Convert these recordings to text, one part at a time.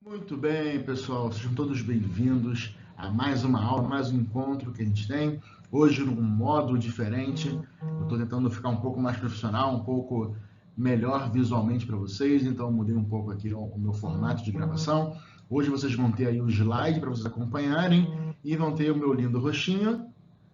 Muito bem, pessoal, sejam todos bem-vindos a mais uma aula, mais um encontro que a gente tem. Hoje, num modo diferente, eu estou tentando ficar um pouco mais profissional, um pouco melhor visualmente para vocês, então eu mudei um pouco aqui o meu formato de gravação. Hoje vocês vão ter aí o slide para vocês acompanharem e vão ter o meu lindo rostinho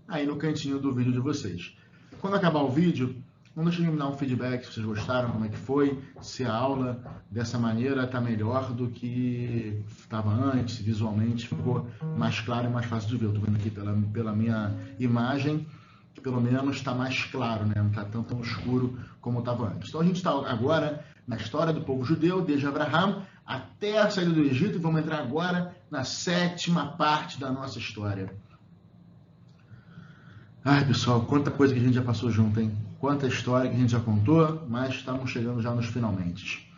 aí no cantinho do vídeo de vocês. Quando acabar o vídeo, não deixem de me dar um feedback se vocês gostaram, como é que foi, se a aula dessa maneira está melhor do que estava antes, visualmente ficou mais claro e mais fácil de ver. Eu estou vendo aqui pela minha imagem que pelo menos está mais claro, né? Não está tão escuro como estava antes. Então a gente está agora na história do povo judeu, desde Abraham até a saída do Egito, e vamos entrar agora na sétima parte da nossa história. Ai, pessoal, quanta coisa que a gente já passou junto, hein? Quanta história que a gente já contou, mas estamos chegando já nos finalmente.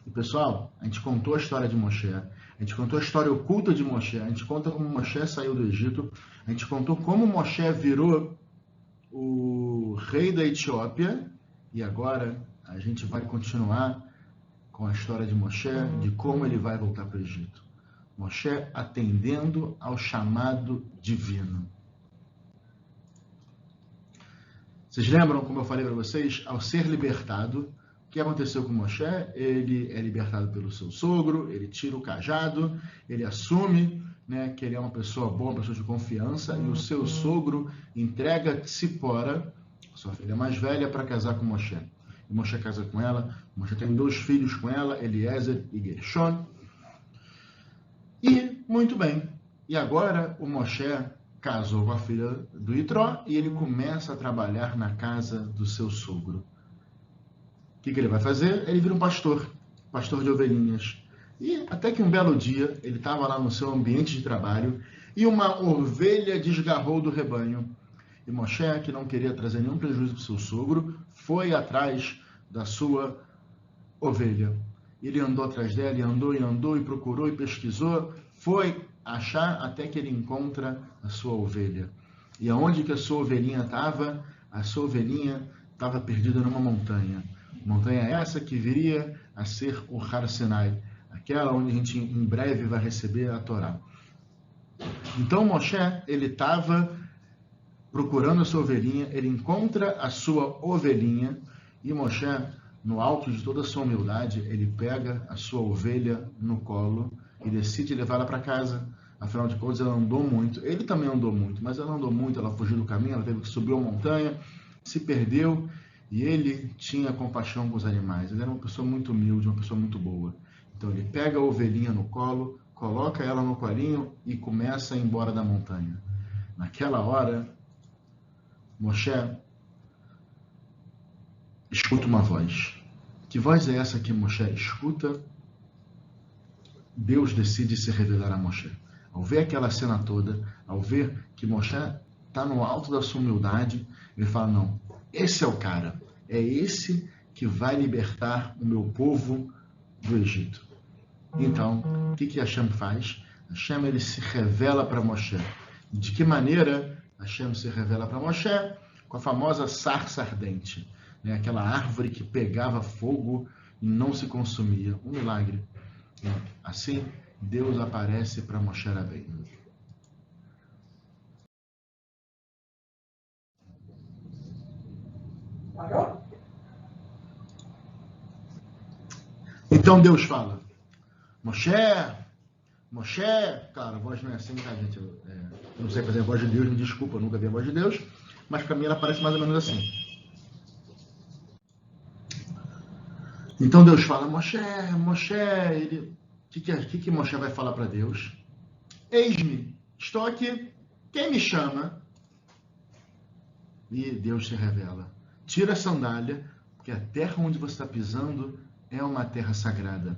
E, pessoal, a gente contou a história de Moshe, a gente contou a história oculta de Moshe, a gente conta como Moshe saiu do Egito, a gente contou como Moshe virou o rei da Etiópia, e agora a gente vai continuar com a história de Moshe, de como ele vai voltar para o Egito. Moshe atendendo ao chamado divino. Vocês lembram, como eu falei para vocês, ao ser libertado, o que aconteceu com Moshe? Ele é libertado pelo seu sogro, ele tira o cajado, ele assume, né, que ele é uma pessoa boa, uma pessoa de confiança, e o seu sogro entrega Tzipora, sua filha mais velha, para casar com Moshe. E Moshe casa com ela, Moshe tem 2 filhos com ela, Eliezer e Gershon. E, muito bem, e agora o Moshe casou com a filha do Itró e ele começa a trabalhar na casa do seu sogro. O que ele vai fazer? Ele vira um pastor de ovelhinhas. E até que um belo dia, ele estava lá no seu ambiente de trabalho e uma ovelha desgarrou do rebanho. E Moshe, que não queria trazer nenhum prejuízo para o seu sogro, foi atrás da sua ovelha. Ele andou atrás dela, e andou, e procurou, e pesquisou, foi achar até que ele encontra a sua ovelha. E aonde que a sua ovelhinha estava? A sua ovelhinha estava perdida numa montanha. Montanha essa que viria a ser o Har Sinai, aquela onde a gente em breve vai receber a Torá. Então Moshe, ele estava procurando a sua ovelhinha, ele encontra a sua ovelhinha, e Moshe, no alto de toda a sua humildade, ele pega a sua ovelha no colo e decide levá-la para casa. Afinal de contas, ela andou muito. Ele também andou muito, mas ela andou muito, ela fugiu do caminho, ela teve que subir uma montanha, se perdeu, e ele tinha compaixão com os animais. Ele era uma pessoa muito humilde, uma pessoa muito boa. Então ele pega a ovelhinha no colo, coloca ela no colinho e começa a ir embora da montanha. Naquela hora, Moshe escuta uma voz. Que voz é essa que Moshe escuta? Deus decide se revelar a Moshe. Ao ver aquela cena toda, ao ver que Moshe está no alto da sua humildade, ele fala, não, esse é o cara, é esse que vai libertar o meu povo do Egito. Então, o que Hashem faz? Hashem, ele se revela para Moshe. De que maneira Hashem se revela para Moshe? Com a famosa sarça ardente, né? Aquela árvore que pegava fogo e não se consumia. Um milagre. Assim, Deus aparece para Moshe Rabbeinu. Então Deus fala, Moshe, claro, a voz não é assim, tá, gente? Eu não sei fazer a voz de Deus, me desculpa, eu nunca vi a voz de Deus, mas para mim ela parece mais ou menos assim. Então Deus fala, Moshe, ele... O que Moshe vai falar para Deus? Eis-me, estou aqui, quem me chama? E Deus se revela. Tira a sandália, porque a terra onde você está pisando é uma terra sagrada.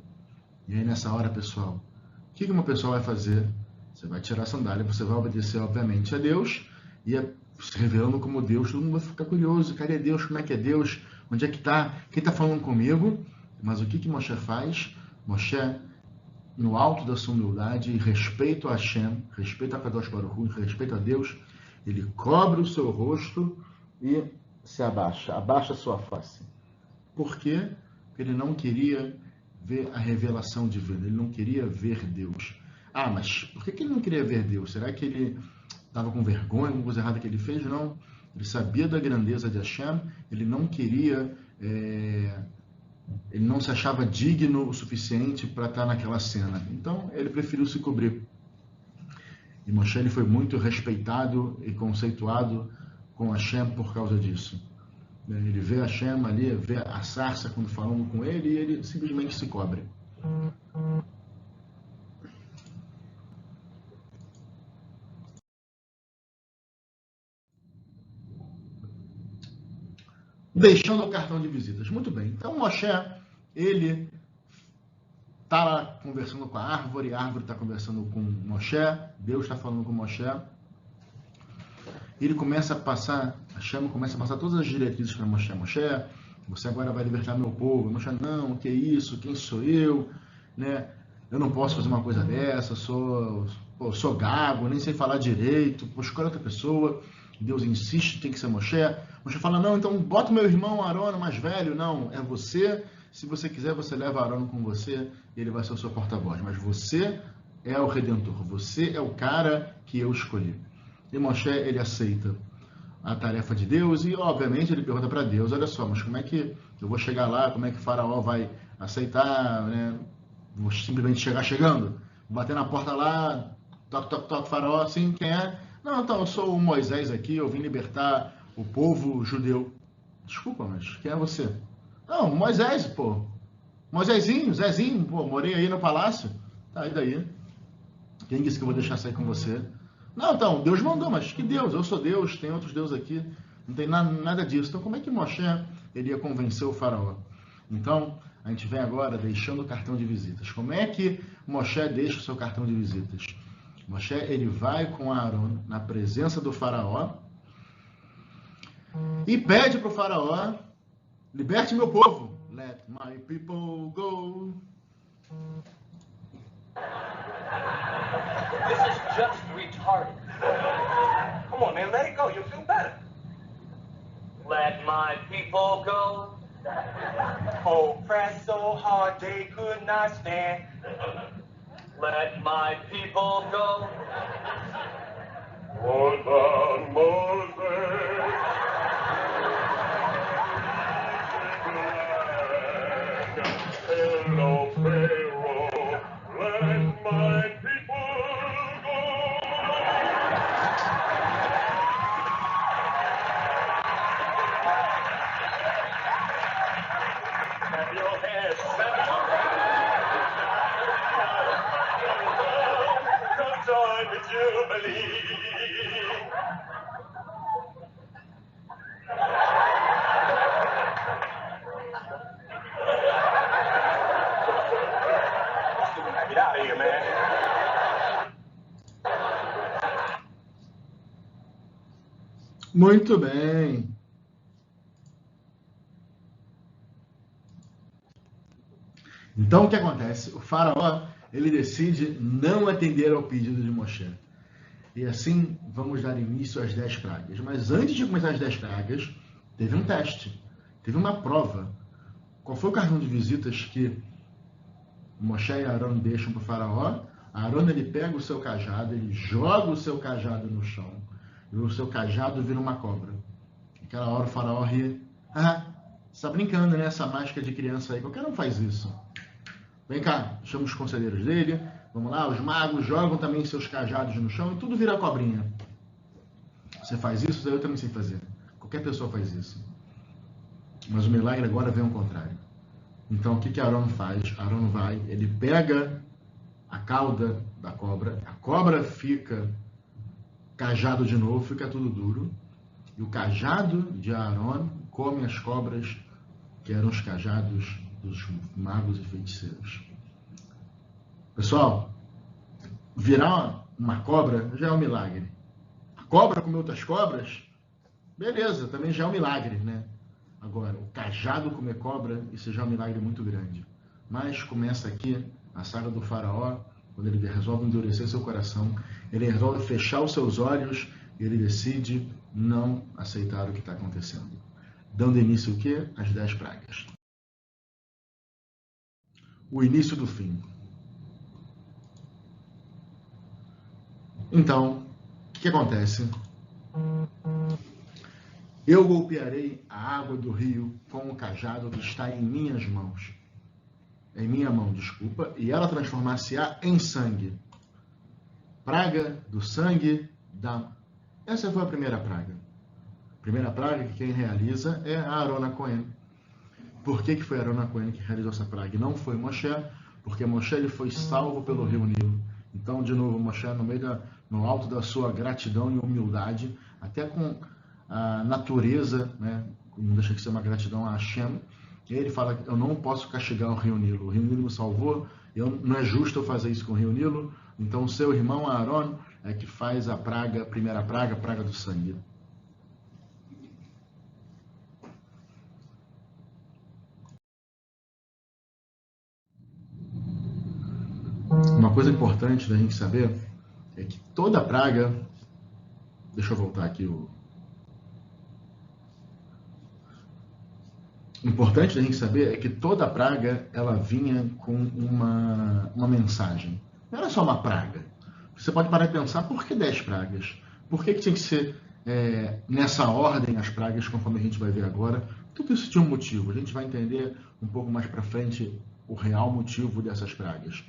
E aí nessa hora, pessoal, o que uma pessoa vai fazer? Você vai tirar a sandália, você vai obedecer, obviamente, a Deus, e se revelando como Deus, todo mundo vai ficar curioso. Cadê Deus? Como é que é Deus? Onde é que está? Quem está falando comigo? Mas o que Moshe faz? Moshe, no alto da sua humildade e respeito a Hashem, respeito a Kadosh Baruch Hu, respeito a Deus, ele cobre o seu rosto e se abaixa a sua face. Por quê? Porque ele não queria ver a revelação divina, ele não queria ver Deus. Ah, mas por que ele não queria ver Deus? Será que ele estava com vergonha, alguma coisa errada que ele fez? Não. Ele sabia da grandeza de Hashem, ele não queria, ele não se achava digno o suficiente para estar naquela cena. Então, ele preferiu se cobrir. E Moshe ele foi muito respeitado e conceituado com Hashem por causa disso. Ele vê Hashem ali, vê a sarça quando falando com ele, e ele simplesmente se cobre. Deixando o cartão de visitas. Muito bem. Então, Moshe, ele está lá conversando com a árvore está conversando com Moshe, Deus está falando com Moshe. Ele começa a passar, Hashem começa a passar todas as diretrizes para Moshe. Moshe, você agora vai libertar meu povo. Moshe, não, que isso? Quem sou eu? Né? Eu não posso fazer uma coisa dessa, sou gago, nem sei falar direito, escolha outra pessoa. Deus insiste, tem que ser Moshe. Moshe fala, não, então bota o meu irmão Aaron mais velho. Não, é você. Se você quiser, você leva Aaron com você e ele vai ser o seu porta-voz. Mas você é o Redentor, você é o cara que eu escolhi. E Moshe, ele aceita a tarefa de Deus e, obviamente, ele pergunta para Deus, olha só, mas como é que eu vou chegar lá, como é que o faraó vai aceitar, né? Vou simplesmente chegar chegando, vou bater na porta lá, toque, toque, toque, faraó, assim, quem é? Não, então, eu sou o Moisés aqui, eu vim libertar o povo judeu. Desculpa, mas quem é você? Não, Moisés, pô. Moisésinho, Zezinho, pô, morei aí no palácio. Tá, e daí? Quem disse que eu vou deixar sair com você? Não, então, Deus mandou, mas que Deus? Eu sou Deus, tem outros deuses aqui. Não tem nada disso. Então, como é que Moshe ele ia convencer o faraó? Então, a gente vem agora deixando o cartão de visitas. Como é que Moshe deixa o seu cartão de visitas? Moshe, ele vai com Aaron na presença do faraó e pede para o faraó, liberte meu povo. Let my people go. This is just retarded. Come on, man, let it go. You'll feel better. Let my people go. Oh, press so hard they could not stand. Let my people go. What about Moses? Hello, Pharaoh. Let my people go. Have your head set up. Come join the Jubilee. Get out of here, man. Muito bem. Então, o que acontece? O faraó, ele decide não atender ao pedido de Moshe. E assim, vamos dar início às 10 pragas. Mas antes de começar as 10 pragas, teve um teste. Teve uma prova. Qual foi o cartão de visitas que Moshe e Aaron deixam para o faraó? Aaron, ele pega o seu cajado, ele joga o seu cajado no chão. E o seu cajado vira uma cobra. Naquela hora o faraó ri. Ah, você está brincando, né? Essa mágica de criança aí. Qualquer um faz isso. Vem cá, chama os conselheiros dele. Vamos lá, os magos jogam também seus cajados no chão e tudo vira cobrinha. Você faz isso? Eu também sei fazer. Qualquer pessoa faz isso. Mas o milagre agora vem ao contrário. Então, o que Aaron faz? Aaron vai, ele pega a cauda da cobra, a cobra fica cajado de novo, fica tudo duro, e o cajado de Aaron come as cobras, que eram os cajados dos magos e feiticeiros. Pessoal, virar uma cobra já é um milagre. A cobra comer outras cobras, beleza, também já é um milagre, né? Agora, o cajado comer cobra, isso já é um milagre muito grande. Mas começa aqui a saga do faraó, quando ele resolve endurecer seu coração, ele resolve fechar os seus olhos e ele decide não aceitar o que está acontecendo. Dando início o quê? Às 10 pragas. o início do fim. Então, o que acontece? Eu golpearei a água do rio com o cajado que está em minhas mãos. Em minha mão, desculpa. E ela transformar-se-á em sangue. Praga do sangue da... Essa foi a primeira praga. A primeira praga que quem realiza é Aaron HaKohen. Por que foi Aaron HaKohen que realizou essa praga? E não foi Moshe, porque Moshe ele foi salvo pelo rio Nilo. Então, de novo, Moshe no alto da sua gratidão e humildade, até com a natureza, né, não deixa de ser uma gratidão a Hashem, ele fala, eu não posso castigar o rio Nilo me salvou, não é justo eu fazer isso com o rio Nilo, então o seu irmão Aaron é que faz a praga, a primeira praga, a praga do sangue. Uma coisa importante da gente saber é que toda praga, deixa eu voltar aqui importante da gente saber é que toda praga ela vinha com uma mensagem. Não era só uma praga. Você pode parar e pensar, por que 10 pragas? Por que tinha que ser nessa ordem as pragas, conforme a gente vai ver agora? Tudo isso tinha um motivo. A gente vai entender um pouco mais para frente o real motivo dessas pragas.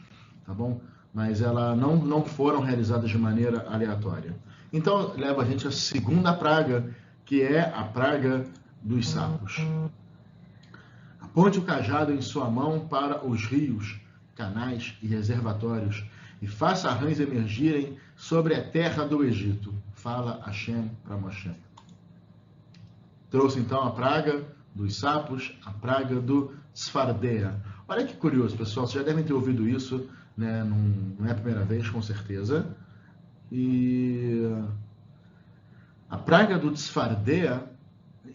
Tá bom? Mas elas não foram realizadas de maneira aleatória. Então, leva a gente à segunda praga, que é a praga dos sapos. Aponte o cajado em sua mão para os rios, canais e reservatórios, e faça rãs emergirem sobre a terra do Egito. Fala Hashem para Moshe. Trouxe então a praga dos sapos, a praga do Tzfardea. Olha que curioso, pessoal, vocês já devem ter ouvido isso, né? Não é a primeira vez, com certeza. E a praga do Tzfardea,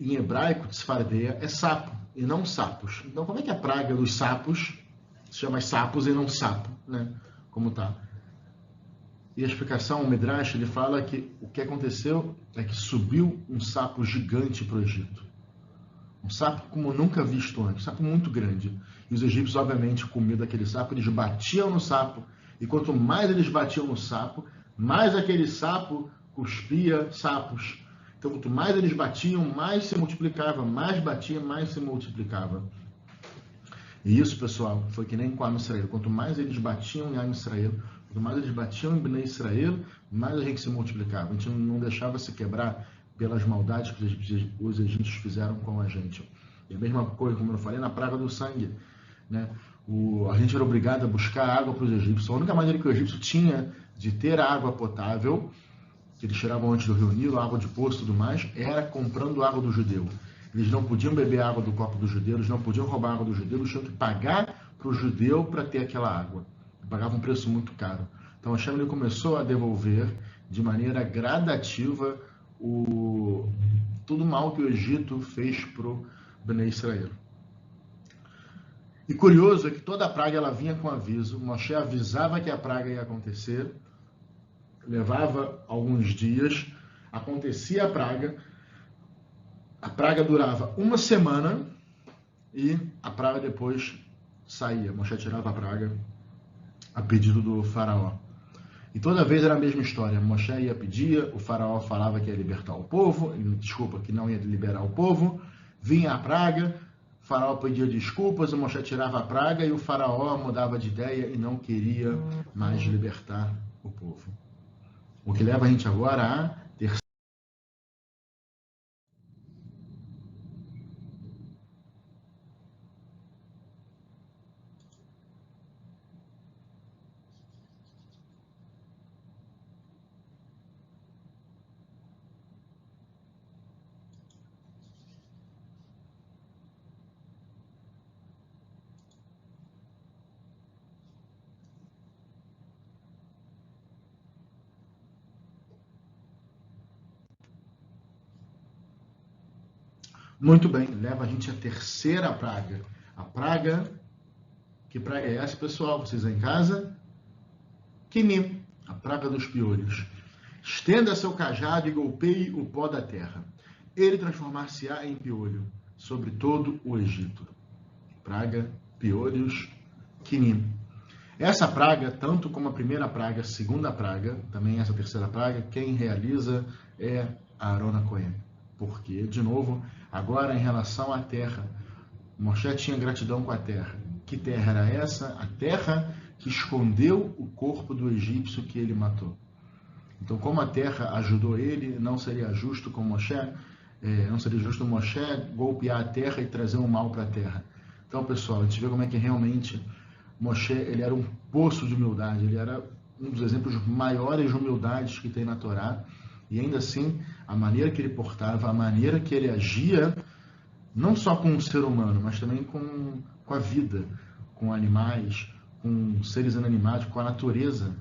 em hebraico, Tzfardea, é sapo e não sapos. Então, como é que a praga dos sapos se chama sapos e não sapo, né? Como tá? E a explicação, o Midrash, ele fala que o que aconteceu é que subiu um sapo gigante para o Egito. Um sapo como nunca visto antes, um sapo muito grande. E os egípcios, obviamente, com medo daquele sapo, eles batiam no sapo. E quanto mais eles batiam no sapo, mais aquele sapo cuspia sapos. Então, quanto mais eles batiam, mais se multiplicava. Mais batia, mais se multiplicava. E isso, pessoal, foi que nem com Am Israel. Quanto mais eles batiam em Am Israel, quanto mais eles batiam em Bnei Israel, mais a gente se multiplicava. A gente não deixava se quebrar pelas maldades que os egípcios fizeram com a gente. E a mesma coisa, como eu falei, na praga do sangue, né? A gente era obrigado a buscar água para os egípcios. A única maneira que o egípcio tinha de ter água potável, que eles tiravam antes do rio Nilo, água de poço e tudo mais, era comprando água do judeu. Eles não podiam beber água do copo do judeu, eles não podiam roubar água do judeu, eles tinham que pagar para o judeu para ter aquela água. Pagava um preço muito caro. Então Hashem ele começou a devolver de maneira gradativa tudo mal que o Egito fez para o Bnei Israel. E curioso é que toda a praga ela vinha com aviso. Moshe avisava que a praga ia acontecer, levava alguns dias, acontecia a praga durava uma semana e a praga depois saía. Moshe tirava a praga a pedido do faraó. E toda vez era a mesma história. Moshe ia pedir, o faraó falava que ia libertar o povo, que não ia liberar o povo, vinha a praga, o faraó pedia desculpas, o Moshe tirava a praga e o faraó mudava de ideia e não queria mais libertar o povo. O que leva a gente agora a ter... Muito bem, leva a gente à terceira praga. A praga, que praga é essa, pessoal? Vocês aí em casa? Quimim, a praga dos piolhos. Estenda seu cajado e golpeie o pó da terra. Ele transformar-se-á em piolho sobre todo o Egito. Praga, piolhos, Quinim. Essa praga, tanto como a primeira praga, a segunda praga, também essa terceira praga, quem realiza é Aaron HaKohen. Porque, de novo, agora em relação à terra, Moshe tinha gratidão com a terra. Que terra era essa? A terra que escondeu o corpo do egípcio que ele matou. Então, como a terra ajudou ele, não seria justo com Moshe, não seria justo Moshe golpear a terra e trazer um mal para a terra. Então, pessoal, a gente vê como é que realmente Moshe, ele era um poço de humildade, ele era um dos exemplos maiores de humildade que tem na Torá, e ainda assim, a maneira que ele portava, a maneira que ele agia, não só com o ser humano, mas também com a vida, com animais, com seres inanimados, com a natureza,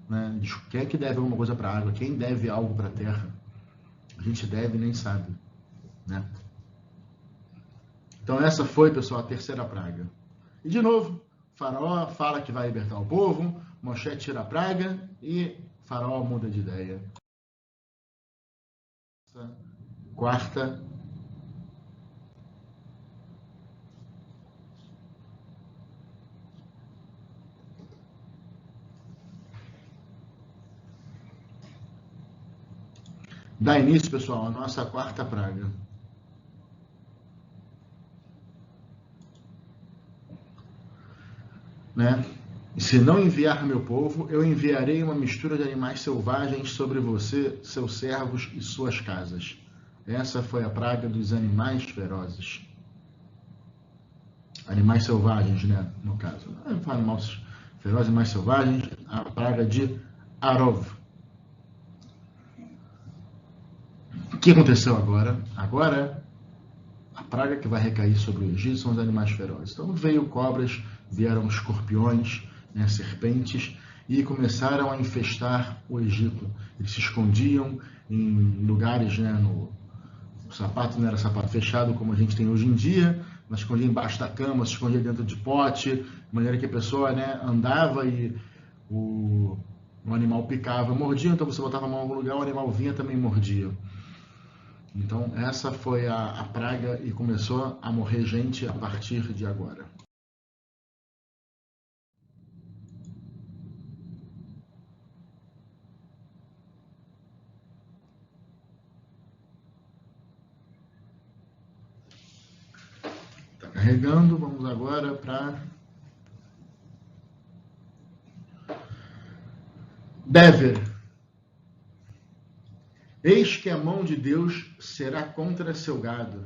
né? Quem é que deve alguma coisa para a água? Quem deve algo para a terra? A gente deve e nem sabe, né? Então essa foi, pessoal, a terceira praga. E de novo, Faraó fala que vai libertar o povo, Moshe tira a praga e Faraó muda de ideia. Quarta. Dá início, pessoal, a nossa quarta praga. Né? E se não enviar meu povo, eu enviarei uma mistura de animais selvagens sobre você, seus servos e suas casas. Essa foi a praga dos animais ferozes. Animais selvagens, né? No caso. Animais ferozes, animais selvagens. A praga de Arov. O que aconteceu agora? Agora, a praga que vai recair sobre o Egito são os animais ferozes. Então veio cobras, vieram escorpiões, né, serpentes, e começaram a infestar o Egito. Eles se escondiam em lugares, né, o sapato não era sapato fechado como a gente tem hoje em dia, mas escondia embaixo da cama, se escondia dentro de pote, de maneira que a pessoa, né, andava e o animal picava, mordia, então você botava a mão em algum lugar, o animal vinha também mordia. Então essa foi a praga e começou a morrer gente a partir de agora. Está carregando, vamos agora para Dever. Eis que a mão de Deus será contra seu gado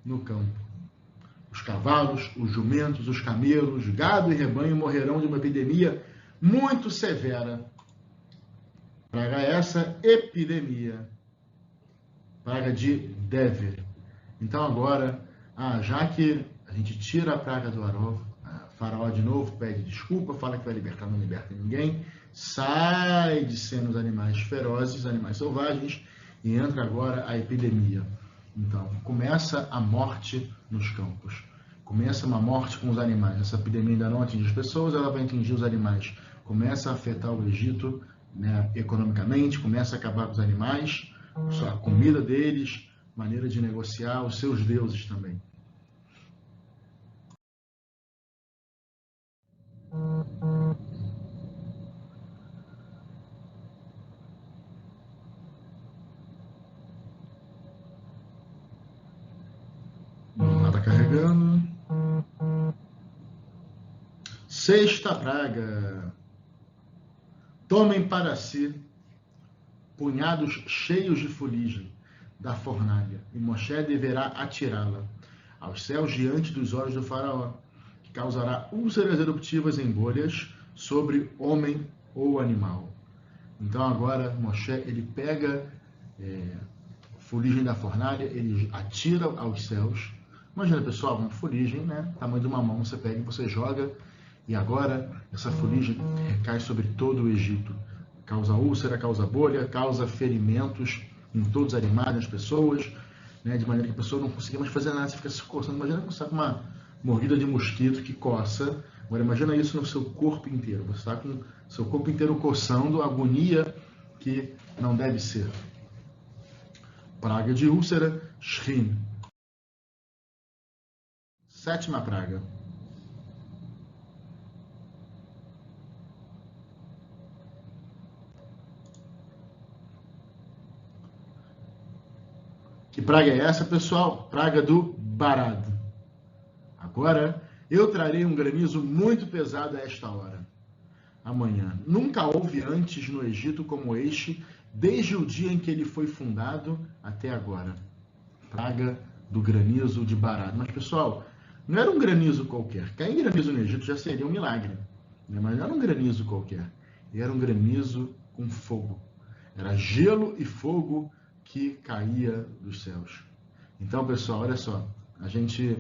no campo. Os cavalos, os jumentos, os camelos, gado e rebanho morrerão de uma epidemia muito severa. Praga essa, epidemia. Praga de Dever. Então agora, já que a gente tira a praga do Arov, Faraó de novo pede desculpa, fala que vai libertar, não liberta ninguém, sai de cena os animais ferozes, animais selvagens, e entra agora a epidemia. Então, começa a morte nos campos. Começa uma morte com os animais. Essa epidemia ainda não atinge as pessoas, ela vai atingir os animais. Começa a afetar o Egito, né, economicamente, começa a acabar com os animais, a comida deles, maneira de negociar, os seus deuses também. Está carregando. Sexta praga. Tomem para si punhados cheios de fuligem da fornalha, e Moshe deverá atirá-la aos céus diante dos olhos do faraó, que causará úlceras eruptivas em bolhas sobre homem ou animal. Então agora Moshe, ele pega fuligem da fornalha, ele atira aos céus. Imagina, pessoal, uma fuligem, né? Tamanho de uma mão, você pega e você joga, e agora essa fuligem recai sobre todo o Egito. Causa úlcera, causa bolha, causa ferimentos em todos os animais, nas pessoas, né? De maneira que a pessoa não conseguia mais fazer nada, você fica se coçando. Imagina que você está com uma mordida de mosquito que coça. Agora imagina isso no seu corpo inteiro. Você está com o seu corpo inteiro coçando, agonia que não deve ser. Praga de úlcera, Shrim. Sétima praga. Que praga é essa, pessoal? Praga do Barad. Agora, eu trarei um granizo muito pesado a esta hora. Amanhã. Nunca houve antes no Egito como este, desde o dia em que ele foi fundado até agora. Praga do granizo de Barad. Mas, pessoal, não era um granizo qualquer. Cair granizo no Egito já seria um milagre. Né? Mas não era um granizo qualquer. Era um granizo com fogo. Era gelo e fogo que caía dos céus. Então, pessoal, olha só. A gente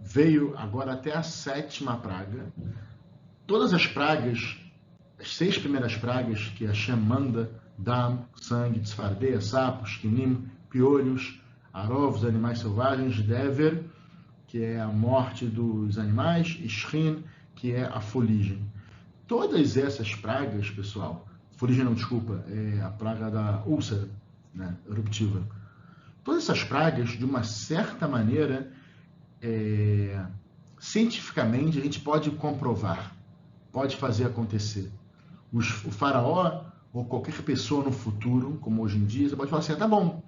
veio agora até a 7ª praga. Todas as pragas, as 6 primeiras pragas que Hashem manda, dam, sangue, desfardeia, sapos, quinim, piolhos, arovos, animais selvagens, dever, que é a morte dos animais, e shrin, que é a fuligem. Todas essas pragas, pessoal, fuligem não, desculpa, é a praga da úlcera, né, eruptiva. Todas essas pragas, de uma certa maneira, cientificamente, a gente pode comprovar, pode fazer acontecer. O faraó, ou qualquer pessoa no futuro, como hoje em dia, você pode falar assim, tá bom,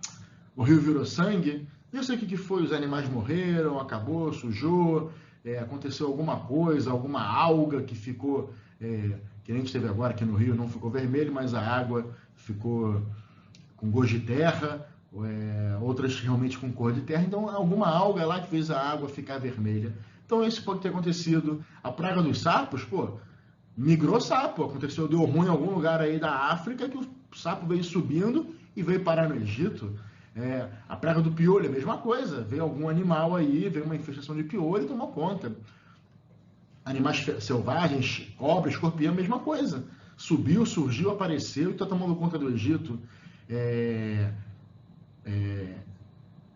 o rio virou sangue, eu sei o que foi, os animais morreram, acabou, sujou, aconteceu alguma coisa, alguma alga que ficou, que a gente teve agora aqui no rio, não ficou vermelho, mas a água ficou com gosto de terra, outras realmente com cor de terra, então alguma alga lá que fez a água ficar vermelha. Então isso pode ter acontecido. A praga dos sapos, migrou sapo, aconteceu, deu ruim em algum lugar aí da África, que o sapo veio subindo e veio parar no Egito. A praga do piolho é a mesma coisa, veio algum animal aí, veio uma infestação de piolho e tomou conta. Animais selvagens, cobra, escorpião, a mesma coisa. Subiu, surgiu, apareceu e está tomando conta do Egito.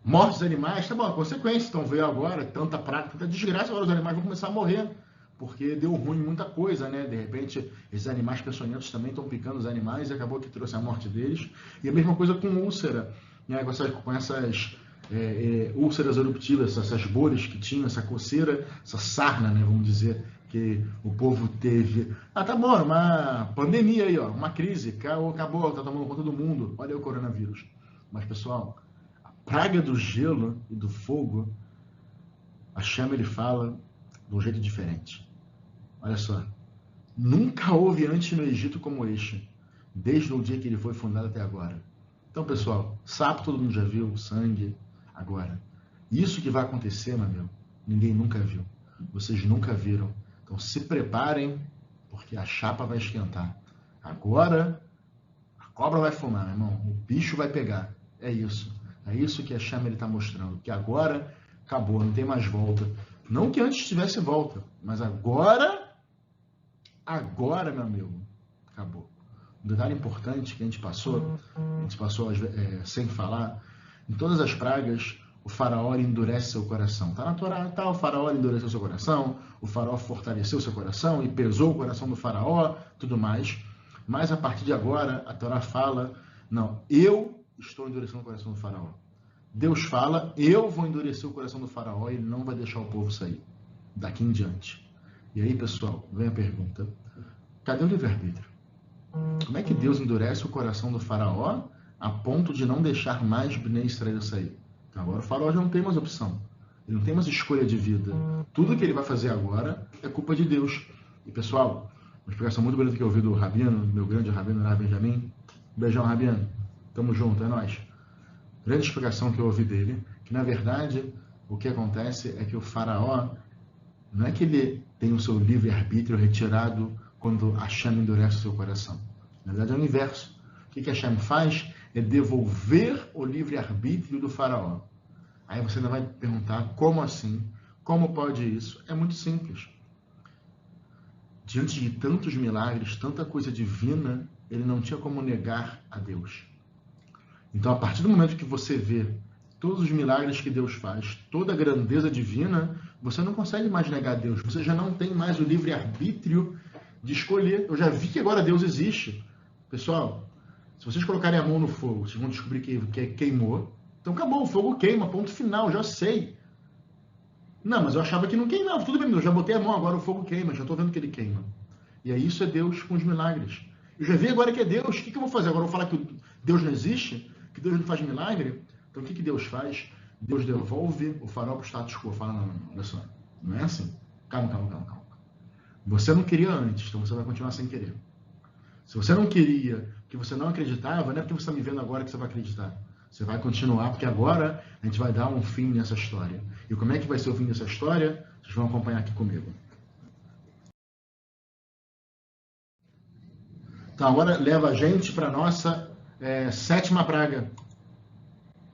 Mortes de animais, tá bom, a consequência, então veio agora, tanta praga, tanta desgraça, agora os animais vão começar a morrer, porque deu ruim em muita coisa, né? De repente, esses animais peçonhentos também estão picando os animais e acabou que trouxe a morte deles. E a mesma coisa com úlcera, né? Com essas úlceras eruptivas, essas bolhas que tinham, essa coceira, essa sarna, né? Vamos dizer, que o povo teve. Ah, tá bom, uma pandemia aí, ó, uma crise, acabou, tá tomando conta do mundo, olha o coronavírus. Mas, pessoal, a praga do gelo e do fogo, Hashem, ele fala de um jeito diferente. Olha só, nunca houve antes no Egito como este, desde o dia que ele foi fundado até agora. Então, pessoal, sapo todo mundo já viu, sangue, agora. Isso que vai acontecer, meu amigo, ninguém nunca viu. Vocês nunca viram. Então, se preparem, porque a chapa vai esquentar. Agora, a cobra vai fumar, meu irmão. O bicho vai pegar. É isso. É isso que a Hashem está mostrando. Que agora acabou, não tem mais volta. Não que antes tivesse volta, mas agora, meu amigo, acabou. Um detalhe importante que a gente passou sem falar, em todas as pragas, o faraó endurece seu coração. Está na Torá, tá? O faraó endureceu seu coração, o faraó fortaleceu seu coração e pesou o coração do faraó, tudo mais. Mas a partir de agora, a Torá fala, não, eu estou endurecendo o coração do faraó. Deus fala, eu vou endurecer o coração do faraó e ele não vai deixar o povo sair daqui em diante. E aí, pessoal, vem a pergunta, cadê o livre-arbítrio? Como é que Deus endurece o coração do faraó a ponto de não deixar mais Bnei Israel sair? Então, agora o faraó já não tem mais opção. Ele não tem mais escolha de vida. Tudo que ele vai fazer agora é culpa de Deus. E, pessoal, uma explicação muito bonita que eu ouvi do Rabino, meu grande Rabino, Rav Benjamin. Beijão, Rabino. Tamo junto, é nóis. Grande explicação que eu ouvi dele, que na verdade o que acontece é que o faraó, não é que ele tem o seu livre-arbítrio retirado quando Hashem endurece o seu coração. Na verdade é o inverso. O que Hashem faz é devolver o livre-arbítrio do faraó. Aí você ainda vai perguntar, como assim? Como pode isso? É muito simples. Diante de tantos milagres, tanta coisa divina, ele não tinha como negar a Deus. Então, a partir do momento que você vê todos os milagres que Deus faz, toda a grandeza divina, você não consegue mais negar a Deus. Você já não tem mais o livre-arbítrio de escolher. Eu já vi que agora Deus existe. Pessoal, se vocês colocarem a mão no fogo, vocês vão descobrir que queimou. Então, acabou, o fogo queima, ponto final, já sei. Não, mas eu achava que não queimava. Tudo bem, eu já botei a mão, agora o fogo queima, já estou vendo que ele queima. E aí isso é Deus com os milagres. Eu já vi agora que é Deus, o que eu vou fazer? Agora eu vou falar que Deus não existe? Que Deus não faz milagre? Então o que Deus faz? Deus devolve o farol para o status quo. Fala, não, olha só, não é assim. Calma. Você não queria antes, então você vai continuar sem querer. Se você não queria, que você não acreditava, não é porque você está me vendo agora que você vai acreditar. Você vai continuar, porque agora a gente vai dar um fim nessa história. E como é que vai ser o fim dessa história? Vocês vão acompanhar aqui comigo. Então agora leva a gente para a nossa sétima praga,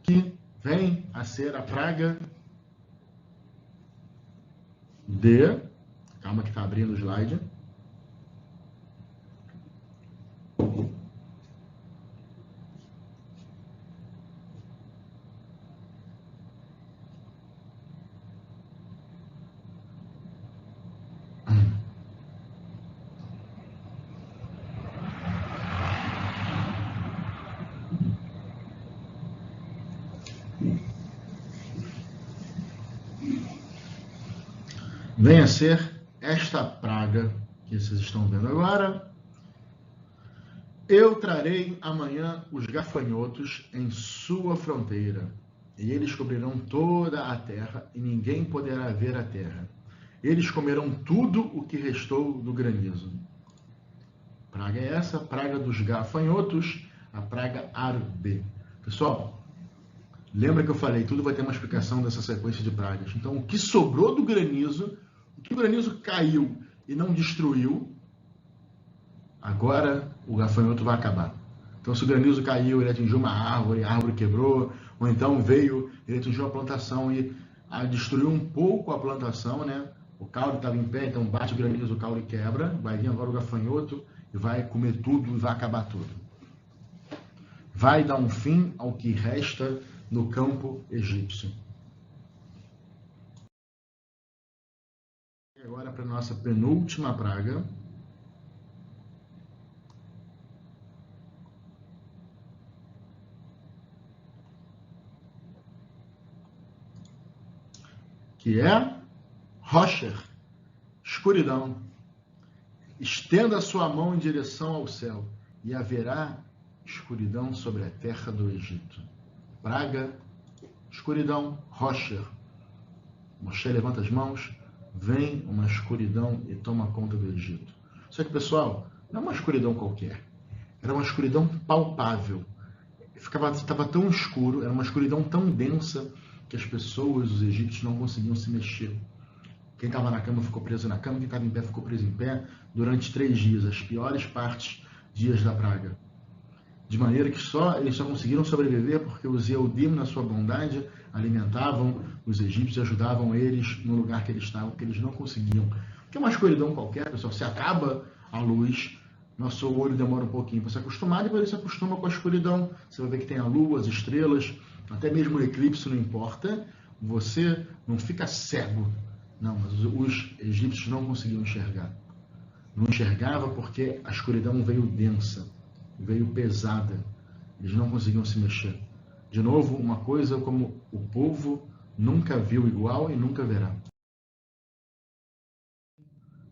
que vem a ser a praga de... Calma que está abrindo o slide. Vem a ser esta praga que vocês estão vendo agora. Eu trarei amanhã os gafanhotos em sua fronteira, e eles cobrirão toda a terra, e ninguém poderá ver a terra. Eles comerão tudo o que restou do granizo. Praga é essa? Praga dos gafanhotos, a praga Arbe. Pessoal, lembra que eu falei, tudo vai ter uma explicação dessa sequência de pragas. Então, o que sobrou do granizo, o que o granizo caiu e não destruiu, agora o gafanhoto vai acabar. Então, se o granizo caiu, ele atingiu uma árvore, a árvore quebrou, ou então veio, ele atingiu a plantação e destruiu um pouco a plantação, né? O caule estava em pé, então bate o granizo, o caule quebra, vai vir agora o gafanhoto e vai comer tudo e vai acabar tudo. Vai dar um fim ao que resta no campo egípcio. E agora para a nossa penúltima praga. Que é Rocher, escuridão. Estenda a sua mão em direção ao céu e haverá escuridão sobre a terra do Egito. Praga, escuridão, Rocher. Moshe levanta as mãos, vem uma escuridão e toma conta do Egito. Só que, pessoal, não é uma escuridão qualquer. Era uma escuridão palpável. Estava tão escuro, era uma escuridão tão densa que as pessoas, os egípcios, não conseguiam se mexer. Quem estava na cama ficou preso na cama, quem estava em pé ficou preso em pé durante 3 dias, as piores dias da praga. De maneira que eles só conseguiram sobreviver porque os Yehudim, na sua bondade, alimentavam os egípcios e ajudavam eles no lugar que eles estavam, que eles não conseguiam. Porque é uma escuridão qualquer, pessoal, se acaba a luz, nosso olho demora um pouquinho para se acostumar, depois ele se acostuma com a escuridão. Você vai ver que tem a lua, as estrelas, até mesmo o eclipse, não importa. Você não fica cego. Não, mas os egípcios não conseguiam enxergar. Não enxergava porque a escuridão veio densa, veio pesada. Eles não conseguiam se mexer. De novo, uma coisa como o povo nunca viu igual e nunca verá.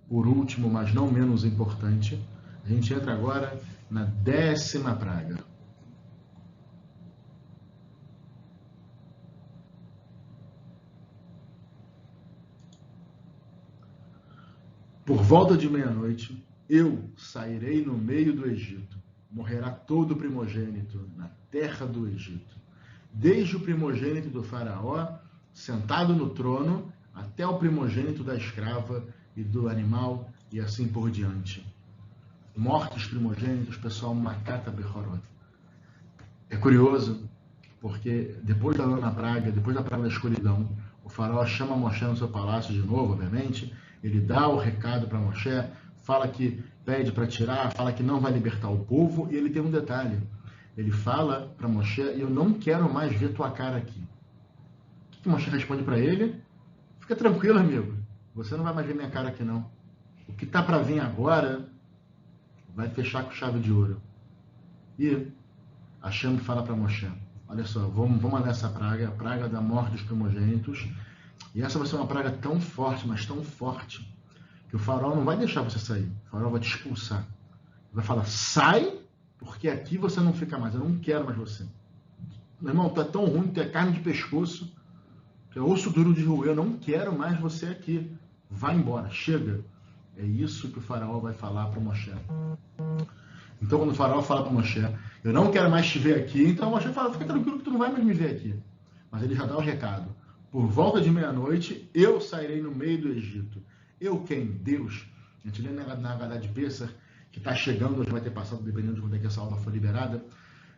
Por último, mas não menos importante, a gente entra agora na 10ª praga. Por volta de meia-noite, eu sairei no meio do Egito. Morrerá todo o primogênito na terra do Egito. Desde o primogênito do faraó, sentado no trono, até o primogênito da escrava e do animal, e assim por diante. Mortos primogênitos, pessoal, Makata Bechorot. É curioso, porque depois da nona praga, depois da praga da escuridão, o faraó chama Moshe no seu palácio de novo, obviamente. Ele dá o recado para Moshe, fala que pede para tirar, fala que não vai libertar o povo, e ele tem um detalhe. Ele fala para Moshe, eu não quero mais ver tua cara aqui. O que Moshe responde para ele? Fica tranquilo, amigo. Você não vai mais ver minha cara aqui, não. O que está para vir agora vai fechar com chave de ouro. E Hashem fala para Moshe, olha só, vamos mandar essa praga, a praga da morte dos primogênitos. E essa vai ser uma praga tão forte, mas tão forte, que o faraó não vai deixar você sair. O faraó vai te expulsar. Vai falar, sai, porque aqui você não fica mais. Eu não quero mais você. Meu irmão, tu é tão ruim, tu é carne de pescoço, tu é osso duro de roer, eu não quero mais você aqui. Vai embora, chega. É isso que o faraó vai falar para Moshe. Então, quando o faraó fala para Moshe, eu não quero mais te ver aqui, então Moshe fala, fica tranquilo que tu não vai mais me ver aqui. Mas ele já dá o recado. Por volta de meia-noite, eu sairei no meio do Egito. Eu quem? Deus. A gente lê na Haggadah de Pessah, que está chegando, hoje vai ter passado, dependendo de quando é que essa aula for liberada.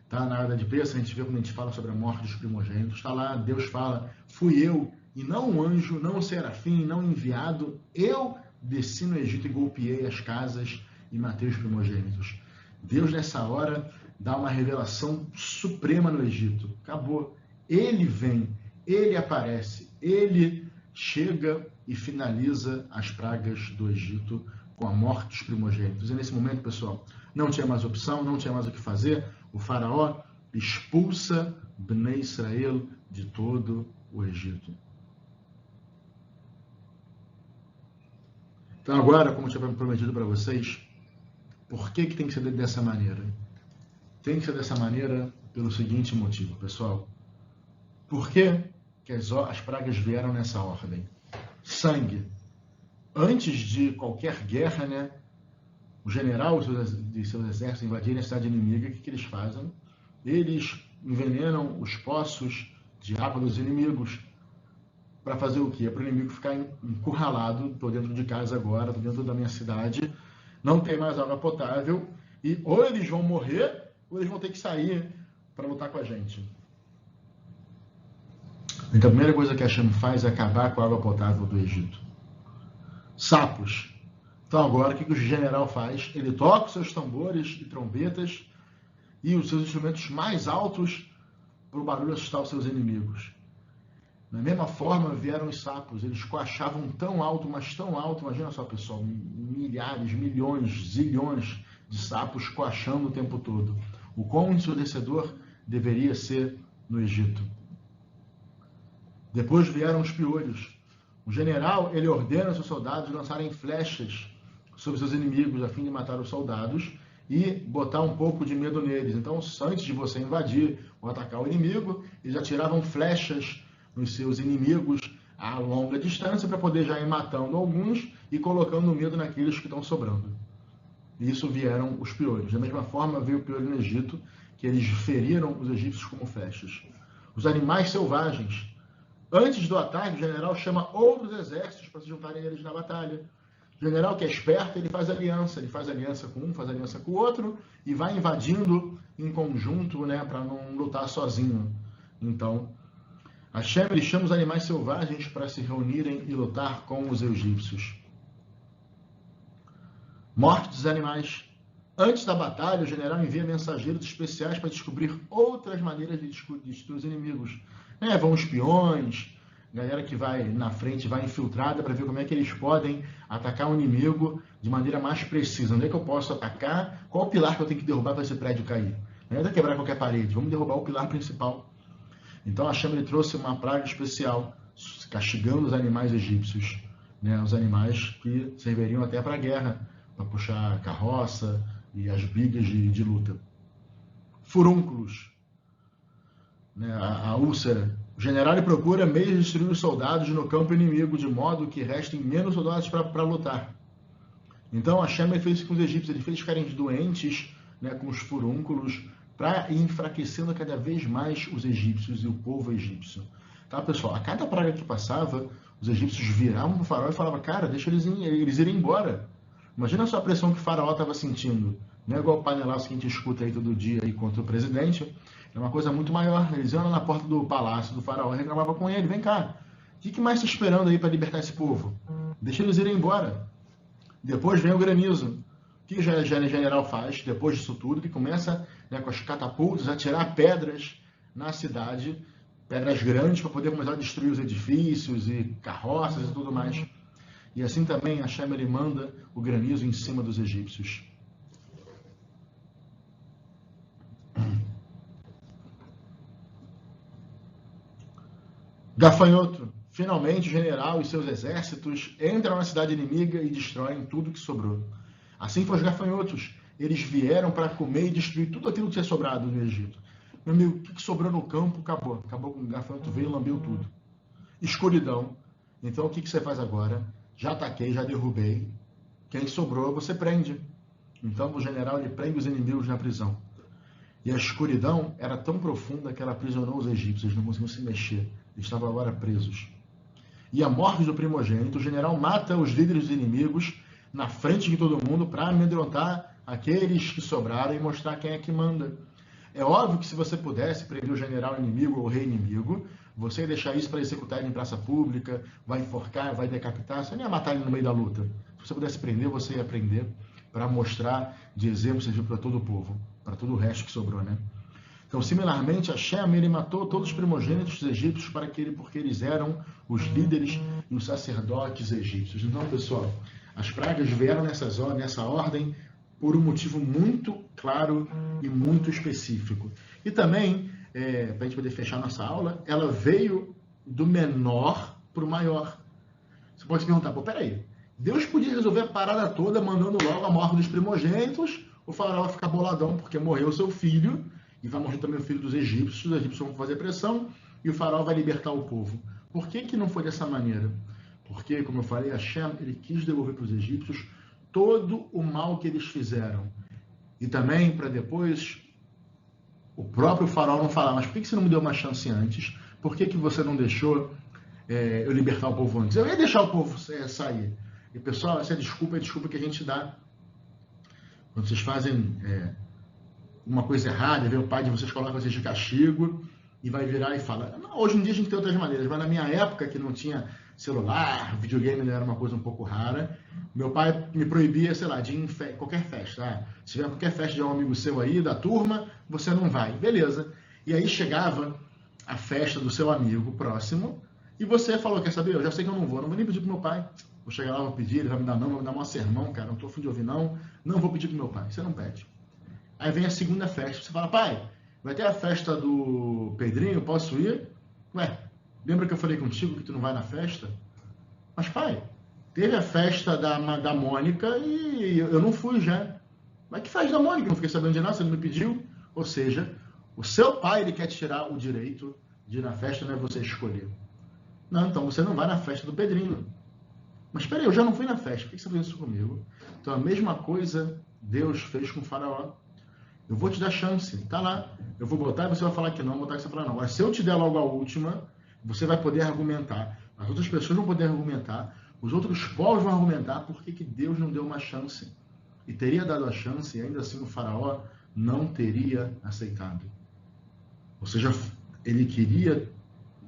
Tá? Na Haggadah de Pessah, a gente vê quando a gente fala sobre a morte dos primogênitos. Está lá, Deus fala, fui eu, e não um anjo, não um serafim, não um enviado. Eu desci no Egito e golpeei as casas e matei os primogênitos. Deus, nessa hora, dá uma revelação suprema no Egito. Acabou. Ele vem, ele aparece, ele chega e finaliza as pragas do Egito com a morte dos primogênitos. E nesse momento, pessoal, não tinha mais opção, não tinha mais o que fazer. O faraó expulsa Bnei Israel de todo o Egito. Então agora, como eu tinha prometido para vocês, por que tem que ser dessa maneira? Tem que ser dessa maneira pelo seguinte motivo, pessoal. Por que as pragas vieram nessa ordem? Sangue. Antes de qualquer guerra, né, o general de seus exércitos invadirem a cidade inimiga, o que eles fazem? Eles envenenam os poços de água dos inimigos. Para fazer o quê? Para o inimigo ficar encurralado, estou dentro de casa agora, estou dentro da minha cidade, não tem mais água potável, e ou eles vão morrer, ou eles vão ter que sair para lutar com a gente. Então a primeira coisa que a Hashem faz é acabar com a água potável do Egito. Sapos. Então agora o que o general faz? Ele toca os seus tambores e trombetas e os seus instrumentos mais altos para o barulho assustar os seus inimigos. Da mesma forma vieram os sapos, eles coachavam tão alto, mas tão alto, imagina só pessoal, milhares, milhões, zilhões de sapos coachando o tempo todo. O quão ensurdecedor deveria ser no Egito. Depois vieram os piolhos. O general, ele ordena os seus soldados lançarem flechas sobre seus inimigos a fim de matar os soldados e botar um pouco de medo neles. Então, antes de você invadir ou atacar o inimigo, eles atiravam flechas nos seus inimigos a longa distância para poder já ir matando alguns e colocando medo naqueles que estão sobrando. E isso vieram os piolhos. Da mesma forma veio o piolho no Egito, que eles feriram os egípcios como flechas. Os animais selvagens. Antes do ataque, o general chama outros exércitos para se juntarem a eles na batalha. O general que é esperto, ele faz aliança com um, faz aliança com o outro e vai invadindo em conjunto, né, para não lutar sozinho. Então, Hashem ele chama os animais selvagens para se reunirem e lutar com os egípcios. Morte dos animais. Antes da batalha, o general envia mensageiros especiais para descobrir outras maneiras de destruir os inimigos. Vão espiões, galera que vai na frente, vai infiltrada para ver como é que eles podem atacar o inimigo de maneira mais precisa. Onde é que eu posso atacar? Qual o pilar que eu tenho que derrubar para esse prédio cair? Não é quebrar qualquer parede, vamos derrubar o pilar principal. Então Hashem ele trouxe uma praga especial, castigando os animais egípcios, né? Os animais que serviriam até para a guerra, para puxar a carroça e as brigas de luta. Furúnculos, né? A úlcera. O general ele procura meios de destruir os soldados no campo inimigo, de modo que restem menos soldados para lutar. Então Hashem fez isso com os egípcios, ele fez ficarem doentes, né, com os furúnculos, para ir enfraquecendo cada vez mais os egípcios e o povo egípcio. Tá, pessoal? A cada praga que passava, os egípcios viravam para o faraó e falavam, cara, deixa eles irem embora. Imagina só a pressão que o faraó estava sentindo. Não é igual o panelaço que a gente escuta aí todo dia aí contra o presidente. É uma coisa muito maior. Eles iam lá na porta do palácio do faraó e reclamavam com ele, vem cá, o que mais está esperando aí para libertar esse povo? Deixa eles irem embora. Depois vem o granizo. O que o general faz depois disso tudo? Ele começa, né, com as catapultas a tirar pedras na cidade, pedras grandes para poder começar a destruir os edifícios e carroças e tudo mais. E assim também Hashem ele manda o granizo em cima dos egípcios. Gafanhoto. Finalmente o general e seus exércitos entram na cidade inimiga e destroem tudo que sobrou. Assim foi os gafanhotos. Eles vieram para comer e destruir tudo aquilo que tinha sobrado no Egito. Meu amigo, o que sobrou no campo, acabou. Acabou com o gafanhoto, veio e lambeu tudo. Escuridão. Então, o que você faz agora? Já ataquei, já derrubei. Quem sobrou, você prende. Então, o general, ele prende os inimigos na prisão. E a escuridão era tão profunda que ela aprisionou os egípcios. Eles não conseguiam se mexer. Eles estavam agora presos. E a morte do primogênito, o general mata os líderes dos inimigos na frente de todo mundo para amedrontar aqueles que sobraram e mostrar quem é que manda. É óbvio que se você pudesse prender o general inimigo ou o rei inimigo, você ia deixar isso para executar ele em praça pública, vai enforcar, vai decapitar, você não ia matar ele no meio da luta. Se você pudesse prender, você ia prender para mostrar de exemplo servir para todo o povo, para todo o resto que sobrou, né? Então, similarmente, Hashem, ele matou todos os primogênitos egípcios porque eles eram os líderes e os sacerdotes egípcios. Então, pessoal, as pragas vieram nessa ordem por um motivo muito claro e muito específico. E também, para a gente poder fechar nossa aula, ela veio do menor para o maior. Você pode se perguntar, pô, peraí, Deus podia resolver a parada toda mandando logo a morte dos primogênitos, o faraó vai ficar boladão porque morreu o seu filho, e vai morrer também o filho dos egípcios, os egípcios vão fazer pressão, e o faraó vai libertar o povo. Por que não foi dessa maneira? Porque, como eu falei, Hashem, ele quis devolver para os egípcios todo o mal que eles fizeram. E também, para depois, o próprio faraó não falar, mas por que você não me deu uma chance antes? Por que você não deixou eu libertar o povo antes? Eu ia deixar o povo sair. E, pessoal, essa é a desculpa que a gente dá. Quando vocês fazem uma coisa errada, vem o pai de vocês, coloca vocês de castigo, e vai virar e fala, não, hoje em dia a gente tem outras maneiras, mas na minha época, que não tinha celular, videogame era uma coisa um pouco rara, meu pai me proibia, sei lá, de ir em qualquer festa. Se tiver qualquer festa de um amigo seu aí, da turma, você não vai. Beleza. E aí chegava a festa do seu amigo próximo, e você falou, quer saber, eu já sei que eu não vou nem pedir pro meu pai. Vou chegar lá, vou pedir, ele vai me dar não, vai me dar um sermão, cara, não tô a fim de ouvir não vou pedir pro meu pai. Você não pede. Aí vem a segunda festa, você fala, pai, vai ter a festa do Pedrinho, posso ir? Ué, lembra que eu falei contigo que tu não vai na festa? Mas pai, teve a festa da Mônica e eu não fui já. Mas que festa da Mônica? Não fiquei sabendo de nada, você não me pediu. Ou seja, o seu pai, ele quer tirar o direito de ir na festa, não é você escolher. Não, então você não vai na festa do Pedrinho. Mas peraí, eu já não fui na festa, por que você fez isso comigo? Então a mesma coisa Deus fez com o faraó. Eu vou te dar chance, tá lá. Eu vou botar e você vai falar que não, vou botar e você vai falar não. Agora, se eu te der logo a última, você vai poder argumentar. As outras pessoas vão poder argumentar. Os outros povos vão argumentar por que Deus não deu uma chance. E teria dado a chance e ainda assim o faraó não teria aceitado. Ou seja, ele queria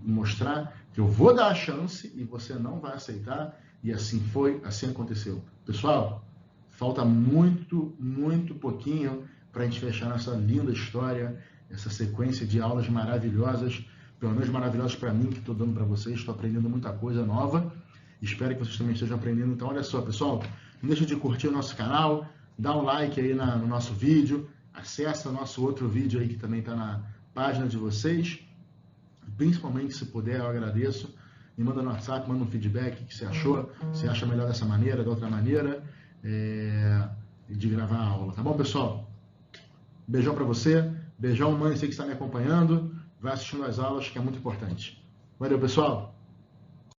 mostrar que eu vou dar a chance e você não vai aceitar. E assim foi, assim aconteceu. Pessoal, falta muito, muito pouquinho para a gente fechar nossa linda história, essa sequência de aulas maravilhosas, pelo menos maravilhosas para mim, que estou dando para vocês, estou aprendendo muita coisa nova, espero que vocês também estejam aprendendo. Então, olha só, pessoal, não deixa de curtir o nosso canal, dá um like aí no nosso vídeo, acessa o nosso outro vídeo aí que também está na página de vocês, principalmente se puder, eu agradeço, me manda no WhatsApp, manda um feedback, o que você achou, se acha melhor dessa maneira, da outra maneira, de gravar a aula, tá bom, pessoal? Beijão para você, beijão mãe, você que está me acompanhando, vai assistindo as aulas, que é muito importante. Valeu, pessoal!